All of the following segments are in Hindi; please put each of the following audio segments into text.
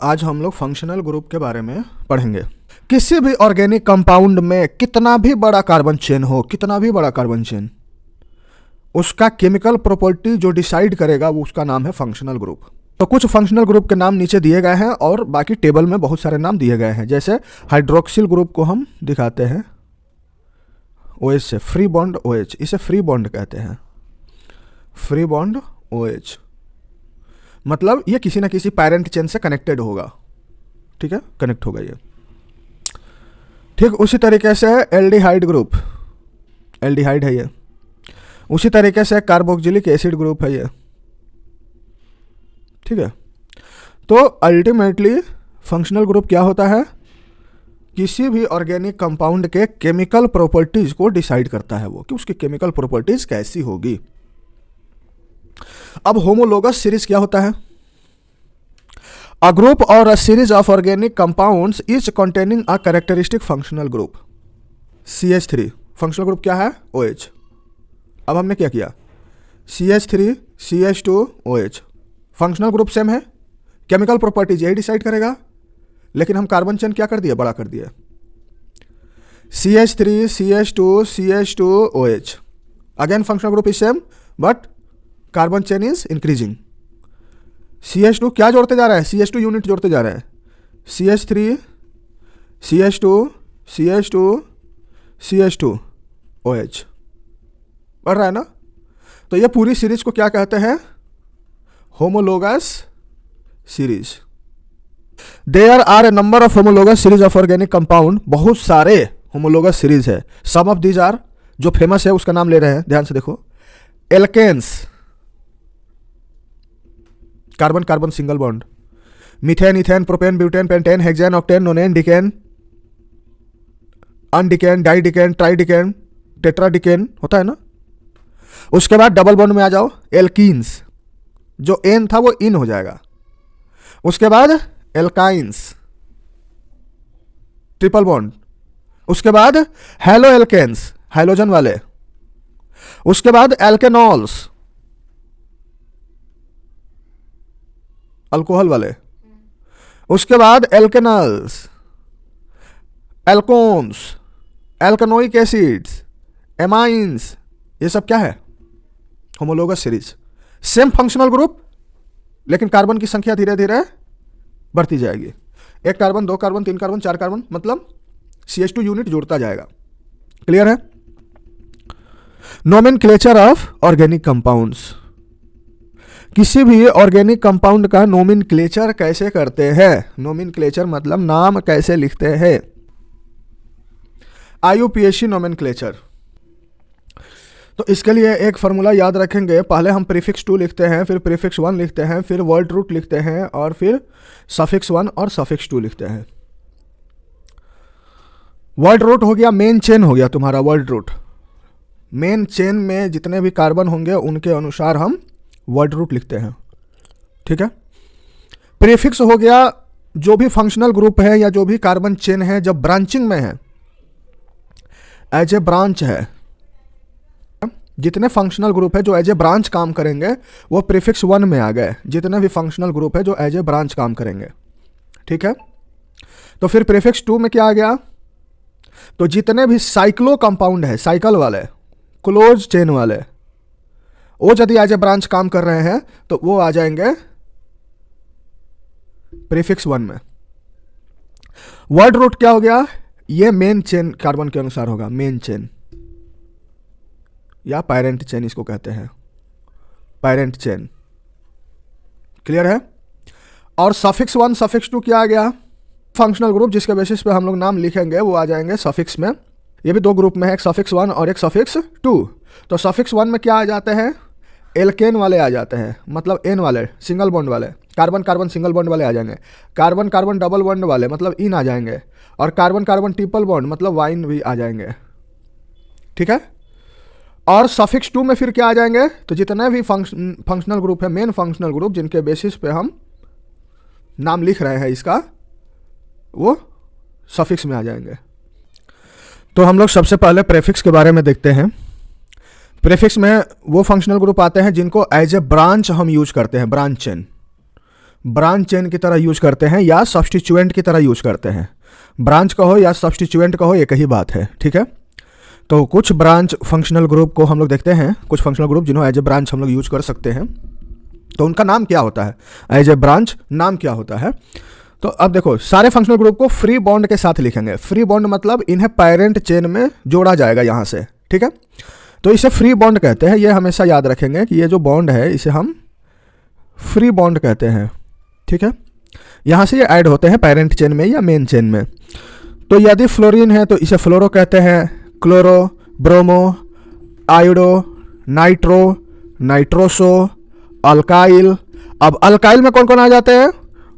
आज हम लोग फंक्शनल ग्रुप के बारे में पढ़ेंगे। किसी भी ऑर्गेनिक कंपाउंड में कितना भी बड़ा कार्बन चेन हो, कितना भी बड़ा कार्बन चेन, उसका केमिकल प्रॉपर्टी जो डिसाइड करेगा वो उसका नाम है फंक्शनल ग्रुप। तो कुछ फंक्शनल ग्रुप के नाम नीचे दिए गए हैं और बाकी टेबल में बहुत सारे नाम दिए गए हैं। जैसे हाइड्रोक्सिल ग्रुप को हम दिखाते हैं OH से, फ्री बॉन्ड OH, इसे फ्री बॉन्ड कहते हैं, फ्री बॉन्ड OH, मतलब ये किसी ना किसी पैरेंट चेन से कनेक्टेड होगा, ठीक है, कनेक्ट होगा ये। ठीक उसी तरीके से एल्डिहाइड ग्रुप, एल्डिहाइड है ये। उसी तरीके से कार्बोक्सिलिक एसिड ग्रुप है ये, ठीक है। तो अल्टीमेटली फंक्शनल ग्रुप क्या होता है? किसी भी ऑर्गेनिक कंपाउंड के केमिकल प्रॉपर्टीज को डिसाइड करता है वो, कि उसकी केमिकल प्रॉपर्टीज कैसी होगी। अब होमोलोगस सीरीज क्या होता है? अ ग्रुप और a series of organic compounds each containing a characteristic functional group. CH3 functional group क्या है? OH। अब हमने क्या किया? CH3 CH2 OH functional group same है, केमिकल प्रॉपर्टीज यही डिसाइड करेगा, लेकिन हम कार्बन चेन क्या कर दिया? बड़ा कर दिया। CH3 CH2 CH2 OH, again functional group is same but carbon chain is increasing. CH2 क्या जोड़ते जा रहा है? CH2 यूनिट जोड़ते जा रहा है। CH3 CH2 CH2 CH2 OH बढ़ रहा है ना? तो ये पूरी सीरीज को क्या कहते हैं? Homologous series. There are a number of homologous series of organic compound, बहुत सारे होमोलोगस सीरीज है। सम ऑफ दीज आर, जो फेमस है उसका नाम ले रहे हैं, ध्यान से देखो। Alkanes, carbon carbon single bond, methane ethane propane butane pentane hexane octane nonane decane undecane dodecane tridecane tetradecane होता है ना। उसके बाद डबल बॉन्ड में आ जाओ, एल्कीन्स, जो एन था वो इन हो जाएगा। उसके बाद एल्काइंस, ट्रिपल बॉन्ड। उसके बाद हेलो एल्केन्स, हाइड्रोजन वाले। उसके बाद एल्केनॉल्स, अल्कोहल वाले। उसके बाद एल्केनल्स, एल्कोन्स, एल्केनोइक एसिड्स, एमाइंस, ये सब क्या है? Homologous series. Same functional group, लेकिन कार्बन की संख्या धीरे धीरे बढ़ती जाएगी। 1 कार्बन 2 कार्बन 3 कार्बन 4 कार्बन, मतलब CH2 यूनिट जुड़ता जाएगा। क्लियर है? नोमेनक्लेचर ऑफ ऑर्गेनिक कंपाउंड्स, किसी भी ऑर्गेनिक कंपाउंड का नोमेनक्लेचर कैसे करते हैं? नोमेनक्लेचर मतलब नाम कैसे लिखते हैं? IUPAC nomenclature. तो इसके लिए एक फार्मूला याद रखेंगे। पहले हम प्रीफिक्स 2 लिखते हैं, फिर प्रीफिक्स 1 लिखते हैं, फिर वर्ड रूट लिखते हैं, और फिर सफिक्स 1 और सफिक्स 2 लिखते हैं। वर्ड रूट हो गया, मेन चेन हो गया तुम्हारा वर्ड रूट। मेन चेन में जितने भी कार्बन होंगे उनके अनुसार हम वर्ड रूट लिखते हैं, ठीक है। प्रीफिक्स हो गया जो भी फंक्शनल ग्रुप है या जो भी कार्बन चेन है जब ब्रांचिंग में है, एज ए ब्रांच है। जितने फंक्शनल ग्रुप है जो एज ए ब्रांच काम करेंगे वो प्रीफिक्स 1 में आ गए। जितने भी फंक्शनल ग्रुप है जो एज ए ब्रांच काम करेंगे, ठीक है। तो फिर प्रीफिक्स 2 में क्या आ गया? तो जितने भी साइक्लो कंपाउंड है, साइकिल वाले, क्लोज चेन वाले, वो यदि एज ए ब्रांच काम कर रहे हैं तो वो आ जाएंगे प्रीफिक्स 1 में। वर्ड रूट क्या हो गया? ये मेन चेन कार्बन के अनुसार होगा, मेन चेन या पैरेंट चेन इसको कहते हैं, पैरेंट चेन। क्लियर है? और सफिक्स 1 सफिक्स 2 क्या आ गया? फंक्शनल ग्रुप जिसके बेसिस पे हम लोग नाम लिखेंगे वो आ जाएंगे सफिक्स में। ये भी 2 ग्रुप में है, एक सफिक्स 1 और एक सफिक्स 2। तो सफिक्स 1 में क्या आ जाते हैं? एल्केन वाले आ जाते हैं, मतलब एन वाले, सिंगल बॉन्ड वाले। कार्बन कार्बन सिंगल बॉन्ड वाले आ जाएंगे। कार्बन कार्बन डबल बॉन्ड वाले मतलब इन आ जाएंगे। और कार्बन कार्बन ट्रिपल बॉन्ड मतलब वाइन भी आ जाएंगे, ठीक है। और सफिक्स 2 में फिर क्या आ जाएंगे? तो जितने भी फंक्शनल ग्रुप है, मेन फंक्शनल ग्रुप जिनके बेसिस पे हम नाम लिख रहे हैं इसका, वो सफिक्स में आ जाएंगे। तो हम लोग सबसे पहले प्रीफिक्स के बारे में देखते हैं। प्रीफिक्स में वो फंक्शनल ग्रुप आते हैं जिनको एज ए ब्रांच हम यूज करते हैं, ब्रांच चेन। ब्रांच चेन की तरह यूज करते हैं या सब्स्टिट्यूएंट की तरह यूज करते हैं। ब्रांच कहो या सब्स्टिट्यूएंट कहो, एक ही बात है, ठीक है। तो कुछ ब्रांच फंक्शनल ग्रुप को हम लोग देखते हैं, कुछ फंक्शनल ग्रुप जिन्होंने एज ए ब्रांच हम लोग यूज कर सकते हैं, तो उनका नाम क्या होता है, एज ए ब्रांच नाम क्या होता है। तो अब देखो, सारे फंक्शनल ग्रुप को फ्री बॉन्ड के साथ लिखेंगे। फ्री बॉन्ड मतलब इन्हें पेरेंट चेन में जोड़ा जाएगा यहाँ से, ठीक है। तो इसे फ्री बॉन्ड कहते हैं, ये हमेशा याद रखेंगे कि ये जो बॉन्ड है इसे हम फ्री बॉन्ड कहते हैं, ठीक है। यहाँ से ये ऐड होते हैं पेरेंट चेन में या मेन चेन में। तो यदि फ्लोरीन है तो इसे फ्लोरो कहते हैं, chloro, bromo, iodo, nitro, nitroso, alkyl. अब अल्काइल में कौन कौन आ जाते हैं,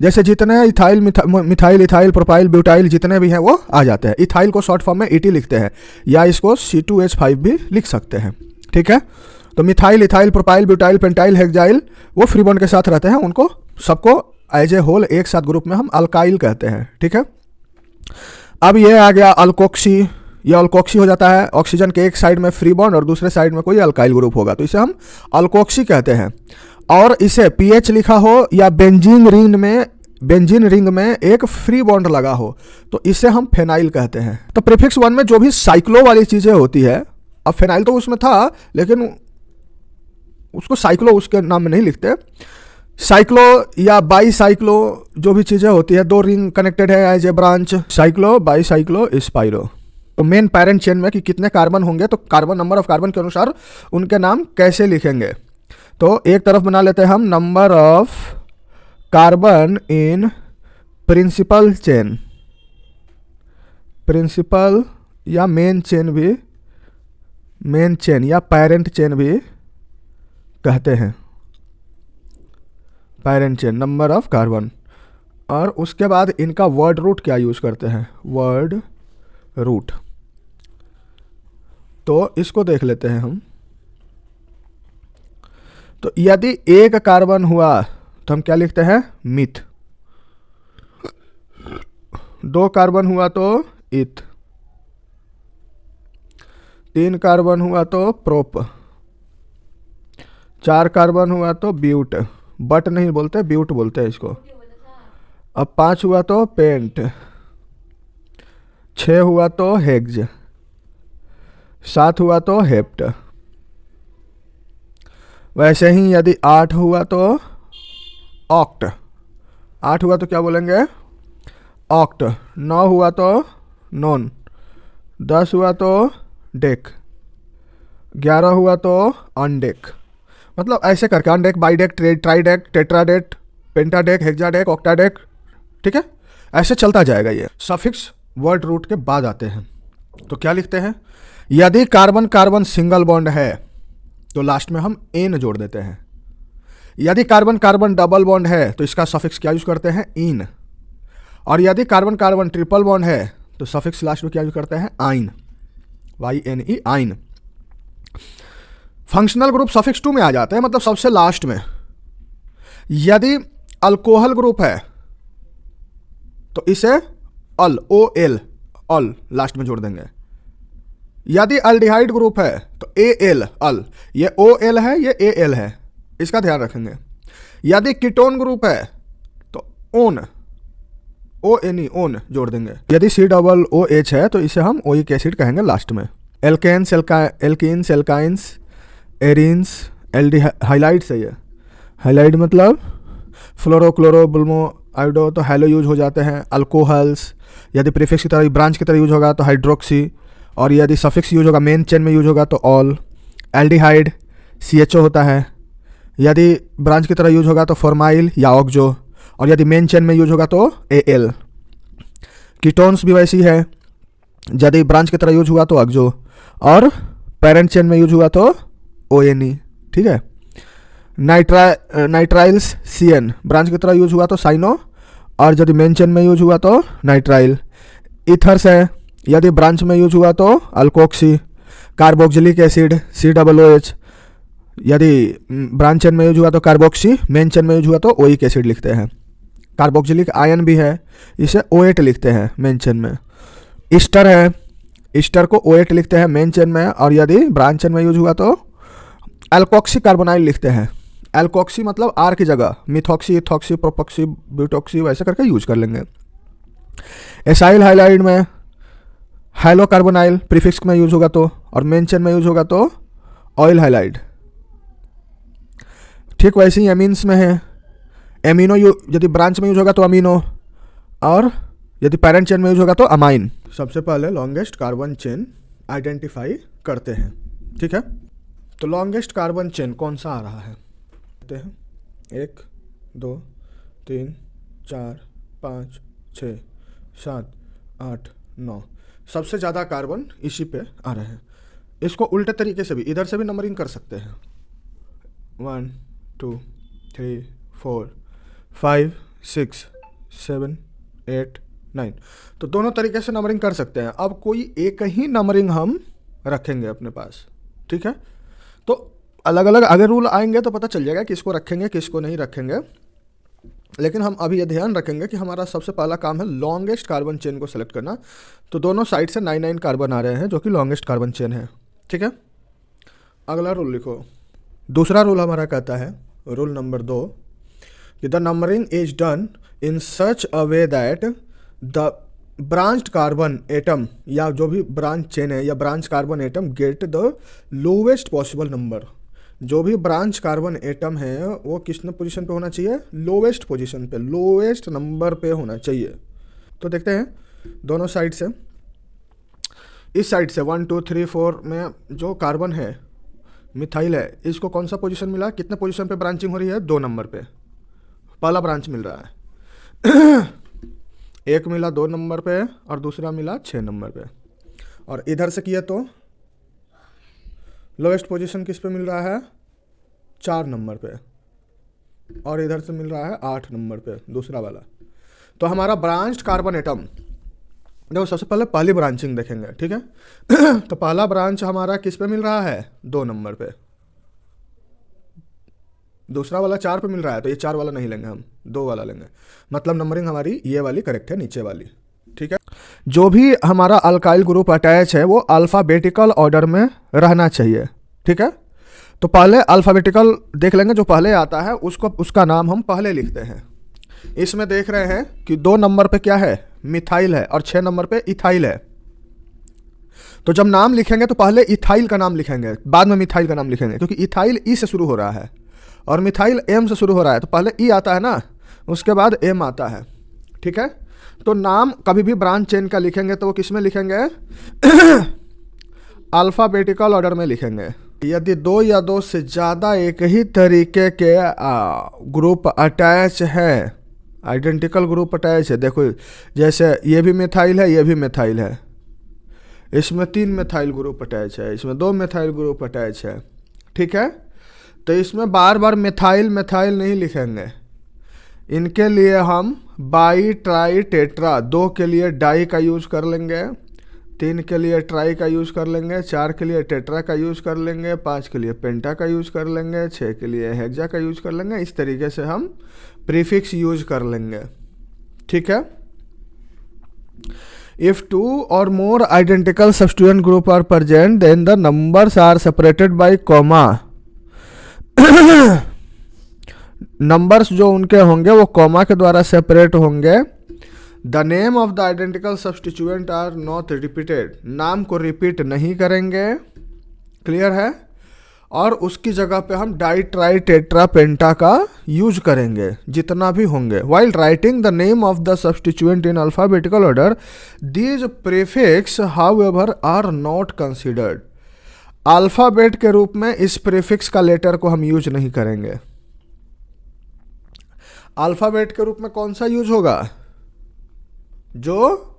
जैसे जितने ethyl, methyl, ethyl, propyl, butyl जितने भी हैं वो आ जाते हैं। इथाइल को शॉर्ट फॉर्म में ईटी लिखते हैं या इसको C2H5 भी लिख सकते हैं, ठीक है। तो methyl, ethyl, propyl, butyl, pentyl, hexyl वो फ्री बॉन्ड के साथ रहते हैं, उनको सबको एज ए होल एक साथ ग्रुप में हम अल्काइल कहते हैं, ठीक है। अब ये आ गया अल्कोक्सी। ये अल्कोक्सी हो जाता है, ऑक्सीजन के एक साइड में फ्री बॉन्ड और दूसरे साइड में कोई अल्काइल ग्रुप होगा, तो इसे हम अल्कोक्सी कहते हैं। और इसे पीएच लिखा हो या बेंजीन रिंग में एक फ्री बॉन्ड लगा हो तो इसे हम फेनाइल कहते हैं। तो प्रीफिक्स 1 में जो भी साइक्लो वाली चीज़ें होती है, अब फेनाइल तो उसमें था लेकिन उसको साइक्लो उसके नाम में नहीं लिखते, साइक्लो या बाई साइक्लो जो भी चीज़ें होती है, 2 रिंग कनेक्टेड है as a branch, cyclo, bi cyclo, spiro. तो मेन पेरेंट चेन में कि कितने कार्बन होंगे तो कार्बन, नंबर ऑफ कार्बन के अनुसार उनके नाम कैसे लिखेंगे। तो एक तरफ बना लेते हैं हम number of carbon in principal chain, principal या मेन चेन भी, मेन चेन या पेरेंट चेन भी कहते हैं, parent chain, number of carbon. और उसके बाद इनका वर्ड रूट क्या यूज करते हैं, वर्ड रूट। तो इसको देख लेते हैं हम। तो यदि एक कार्बन हुआ तो हम क्या लिखते हैं, मिथ। 2 कार्बन हुआ तो इथ, 3 कार्बन हुआ तो प्रोप, 4 कार्बन हुआ तो ब्यूट, बट नहीं बोलते, ब्यूट बोलते हैं इसको। अब 5 हुआ तो पेंट, 6 हुआ तो हेक्स, 7 हुआ तो हेप्ट। वैसे ही यदि 8 हुआ तो ऑक्ट, 8 हुआ तो क्या बोलेंगे, ऑक्ट। 9 हुआ तो नॉन, 10 हुआ तो डेक, 11 हुआ तो अनडेक। मतलब ऐसे करके अनडेक, बाईडेक, ट्राईडेक, टेट्राडेक, पेंटाडेक, हेक्साडेक, ऑक्टाडेक, ठीक है, ऐसे चलता जाएगा। ये सफिक्स वर्ड रूट के बाद आते हैं। तो क्या लिखते हैं, यदि कार्बन कार्बन सिंगल बॉन्ड है तो लास्ट में हम एन जोड़ देते हैं। यदि कार्बन कार्बन डबल बॉन्ड है तो इसका सफिक्स क्या यूज करते हैं, इन। और यदि कार्बन कार्बन ट्रिपल बॉन्ड है तो सफिक्स लास्ट में क्या यूज करते हैं, आइन, YNE, आइन। फंक्शनल ग्रुप सफिक्स 2 में आ जाते हैं, मतलब सबसे लास्ट में। यदि अल्कोहल ग्रुप है तो इसे अल, OL, अल लास्ट में जोड़ देंगे। यदि अल्डिहाइड ग्रुप है तो AL, अल, ये OL है, ये AL है, इसका ध्यान रखेंगे। यदि कीटोन ग्रुप है तो ओन, ONE, ओन जोड़ देंगे। यदि COOH है तो इसे हम ओइक एसिड कहेंगे लास्ट में। एल्केन्स, एल्कीन्स, एल्काइंस, एरिन्स, हाइलाइड्स है ये, हाइलाइड मतलब फ्लोरो, क्लोरो, ब्रोमो, आयोडो, तो हैलो यूज हो जाते हैं। अल्कोहल्स, यदि प्रीफिक्स की तरह, ब्रांच की तरह यूज होगा तो हाइड्रोक्सी, और यदि सफिक्स यूज होगा, मेन चेन में यूज होगा तो ऑल। एल्डिहाइड CHO होता है, यदि ब्रांच की तरह यूज होगा तो फॉर्माइल या ऑक्जो, और यदि मेन चेन में यूज होगा तो AL। कीटोन्स भी वैसी है, यदि ब्रांच की तरह यूज हुआ तो ऑक्जो, और पेरेंट चेन में यूज हुआ तो ONE, ठीक है। नाइट्राइल्स CN, ब्रांच की तरह यूज हुआ तो साइनो, और यदि मेन चेन में यूज हुआ तो नाइट्राइल। ईथर्स है, यदि ब्रांच में यूज हुआ तो अल्कोक्सी। कार्बोक्सिलिक एसिड COOH, यदि ब्रांच चेन में यूज हुआ तो कार्बोक्सी, मेन चेन में यूज हुआ तो ओइक एसिड लिखते हैं। कार्बोक्सिलिक आयन भी है, इसे O8 लिखते हैं मेन चेन में। ईस्टर है, ईस्टर को O8 लिखते हैं मेन चेन में, और यदि ब्रांच चेन में यूज हुआ तो एल्कोक्सी कार्बोनाइल लिखते हैं। एल्कोक्सी मतलब आर की जगह मिथॉक्सी, इथॉक्सी, प्रोपॉक्सी, ब्यूटॉक्सी वैसे करके यूज कर लेंगे। एसाइल हाइलाइड में हाइलोकार्बोनाइल प्रीफिक्स में यूज होगा तो, और मेन चेन में यूज होगा तो ऑयल हाइलाइड। ठीक वैसे ही एमीन्स में है, एमिनो यदि ब्रांच में यूज होगा तो अमीनो, और यदि पेरेंट चेन में यूज होगा तो अमाइन। सबसे पहले लॉन्गेस्ट कार्बन चेन आइडेंटिफाई करते हैं, ठीक है। तो लॉन्गेस्ट कार्बन चेन कौन सा आ रहा है, कहते हैं 1 2 3 4 5 6 7 8 9, सबसे ज़्यादा कार्बन इसी पे आ रहे हैं। इसको उल्टे तरीके से भी इधर से भी नंबरिंग कर सकते हैं, 1 2 3 4 5 6 7 8 9, तो दोनों तरीके से नंबरिंग कर सकते हैं। अब कोई एक ही नंबरिंग हम रखेंगे अपने पास, ठीक है। तो अलग अलग अगर रूल आएंगे तो पता चल जाएगा किसको रखेंगे किसको नहीं रखेंगे, लेकिन हम अभी ये ध्यान रखेंगे कि हमारा सबसे पहला काम है लॉन्गेस्ट कार्बन चेन को सेलेक्ट करना। तो दोनों साइड से 9 कार्बन आ रहे हैं जो कि लॉन्गेस्ट कार्बन चेन है, ठीक है। अगला रूल लिखो। दूसरा रूल हमारा कहता है, रूल नंबर 2, कि the numbering is done in such a way that the branched carbon atom, या जो भी ब्रांच चेन है या branch carbon atom, get the lowest possible number. जो भी ब्रांच कार्बन एटम है वो किस पोजीशन पे होना चाहिए, लोवेस्ट पोजीशन पे, लोवेस्ट नंबर पे होना चाहिए। तो देखते हैं दोनों साइड से, इस साइड से 1 2 3 4 में जो कार्बन है मिथाइल है, इसको कौन सा पोजीशन मिला, कितने पोजीशन पे ब्रांचिंग हो रही है, 2 नंबर पे पहला ब्रांच मिल रहा है। एक मिला 2 नंबर पे और दूसरा मिला 6 नंबर पे। और इधर से किया तो लोवेस्ट पोजीशन किस पे मिल रहा है, 4 नंबर पे, और इधर से मिल रहा है 8 नंबर पे दूसरा वाला। तो हमारा ब्रांच्ड कार्बन एटम, देखो सबसे पहले पहली ब्रांचिंग देखेंगे, ठीक है। तो पहला ब्रांच हमारा किस पे मिल रहा है, 2 नंबर पे, दूसरा वाला 4 पे मिल रहा है, तो ये 4 वाला नहीं लेंगे हम, 2 वाला लेंगे। मतलब नंबरिंग हमारी ये वाली करेक्ट है, नीचे वाली, ठीक है। जो भी हमारा अल्काइल ग्रुप अटैच है वो अल्फ़ाबेटिकल ऑर्डर में रहना चाहिए, ठीक है। तो पहले अल्फ़ाबेटिकल देख लेंगे, जो पहले आता है उसका नाम हम पहले लिखते हैं। इसमें देख रहे हैं कि 2 नंबर पे क्या है, मिथाइल है, और 6 नंबर पे इथाइल है। तो जब नाम लिखेंगे तो पहले इथाइल का नाम लिखेंगे, बाद में मिथाइल का नाम लिखेंगे, क्योंकि इथाइल ई से शुरू हो रहा है और मिथाइल एम से शुरू हो रहा है। तो पहले ई आता है ना, उसके बाद एम आता है, ठीक है। तो नाम कभी भी ब्रांच चेन का लिखेंगे तो वो किस में लिखेंगे, अल्फ़ाबेटिकल ऑर्डर में लिखेंगे। यदि 2 या 2 से ज़्यादा एक ही तरीके के ग्रुप अटैच है, आइडेंटिकल ग्रुप अटैच है, देखो जैसे ये भी मिथाइल है, ये भी मिथाइल है, इसमें 3 मिथाइल ग्रुप अटैच है, इसमें 2 मिथाइल ग्रुप अटैच है, ठीक है। तो इसमें बार बार मिथाइल मिथाइल नहीं लिखेंगे, इनके लिए हम बाई ट्राई टेट्रा, 2 के लिए डाई का यूज़ कर लेंगे, 3 के लिए ट्राई का यूज़ कर लेंगे, 4 के लिए टेट्रा का यूज़ कर लेंगे, 5 के लिए पेंटा का यूज़ कर लेंगे, 6 के लिए हेक्सा का यूज़ कर लेंगे। इस तरीके से हम प्रीफिक्स यूज कर लेंगे, ठीक है। If 2 or more identical substituent group are present, then the numbers are separated by comma। Numbers जो उनके होंगे वो कॉमा के द्वारा सेपरेट होंगे। The name of the identical substituent are not repeated, नाम को रिपीट नहीं करेंगे, क्लियर है। और उसकी जगह पे हम डाई ट्राई टेट्रा पेंटा का यूज करेंगे जितना भी होंगे। While writing the name of the substituent in alphabetical order, these prefix however are not considered. Alphabet के रूप में इस प्रीफिक्स का लेटर को हम यूज नहीं करेंगे। अल्फाबेट के रूप में कौन सा यूज होगा, जो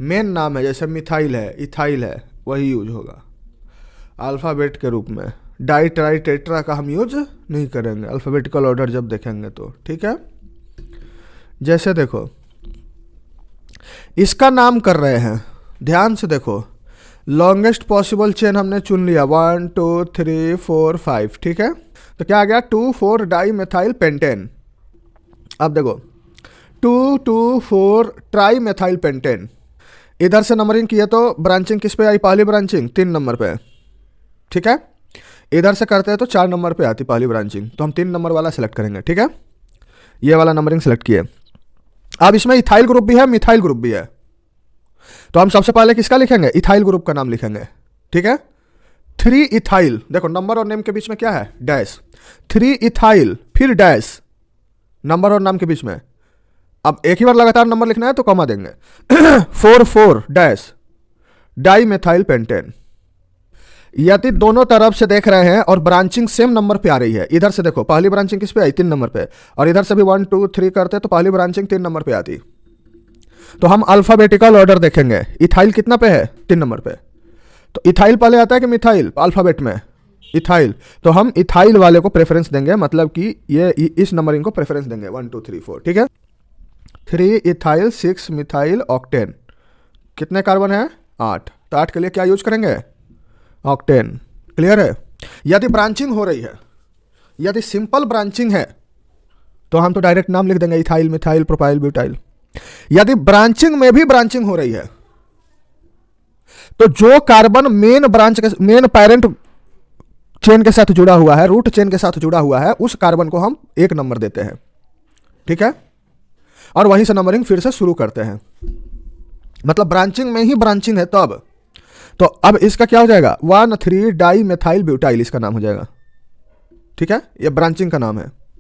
मेन नाम है, जैसे मिथाइल है, इथाइल है, वही यूज होगा अल्फाबेट के रूप में। डाई ट्राई टेट्रा का हम यूज नहीं करेंगे अल्फाबेटिकल ऑर्डर जब देखेंगे तो, ठीक है। जैसे देखो इसका नाम कर रहे हैं, ध्यान से देखो, लॉन्गेस्ट पॉसिबल चेन हमने चुन लिया, 1 2 3 4 5, ठीक है। तो क्या आ गया, 2 4 डाई मेथाइल पेंटेन। अब देखो 2 2 4 ट्राई मेथाइल पेंटेन। इधर से नंबरिंग किया तो ब्रांचिंग किस पे आई, पहली ब्रांचिंग 3 नंबर पे, ठीक है। इधर से करते हैं तो 4 नंबर पे आती पहली ब्रांचिंग, तो हम 3 नंबर वाला सेलेक्ट करेंगे। ठीक है, ये वाला नंबरिंग सेलेक्ट किए। अब इसमें इथाइल ग्रुप भी है, मिथाइल ग्रुप भी है, तो हम सबसे पहले किसका लिखेंगे, इथाइल ग्रुप का नाम लिखेंगे। ठीक है, 3 इथाइल, देखो नंबर और नेम के बीच में क्या है, डैश, 3 इथाइल फिर डैश, नंबर और नाम के बीच में। अब एक ही बार लगातार नंबर लिखना है तो कॉमा देंगे 4 डैश डाई मेथाइल पेंटेन। यदि दोनों तरफ से देख रहे हैं और ब्रांचिंग सेम नंबर पे आ रही है, इधर से देखो पहली ब्रांचिंग किस पे आई, 3 नंबर पे, और इधर से भी 1 2 3 करते तो पहली ब्रांचिंग 3 नंबर पे आती, तो हम अल्फाबेटिकल ऑर्डर देखेंगे। इथाइल कितना पे है, 3 नंबर पे, तो इथाइल पहले आता है कि मिथाइल, अल्फाबेट में इथाइल, तो हम इथाइल वाले को प्रेफरेंस देंगे, मतलब कि ये इस नंबरिंग को प्रेफरेंस देंगे 1 2 3 4। ठीक है, 3 इथाइल 6 मिथाइल ऑक्टेन, कितने कार्बन है, 8, तो 8 के लिए क्या यूज करेंगे, ऑक्टेन। क्लियर है। यदि ब्रांचिंग हो रही है, यदि सिंपल ब्रांचिंग है तो हम तो डायरेक्ट नाम लिख देंगे, इथाइल मिथाइल प्रोपाइल ब्यूटाइल। यदि ब्रांचिंग में भी ब्रांचिंग हो रही है तो जो कार्बन मेन ब्रांच के, मेन पेरेंट चेन के साथ जुड़ा हुआ है, रूट चेन के साथ जुड़ा हुआ है, उस कार्बन को हम 1 नंबर देते हैं। ठीक है, और वहीं से नंबरिंग फिर से शुरू करते हैं, मतलब ब्रांचिंग में ही ब्रांचिंग है तब। तो अब इसका क्या हो जाएगा, 1 3 डाई मेथाइल ब्यूटाइल इसका नाम हो जाएगा। ठीक है, ये ब्रांचिंग का नाम है।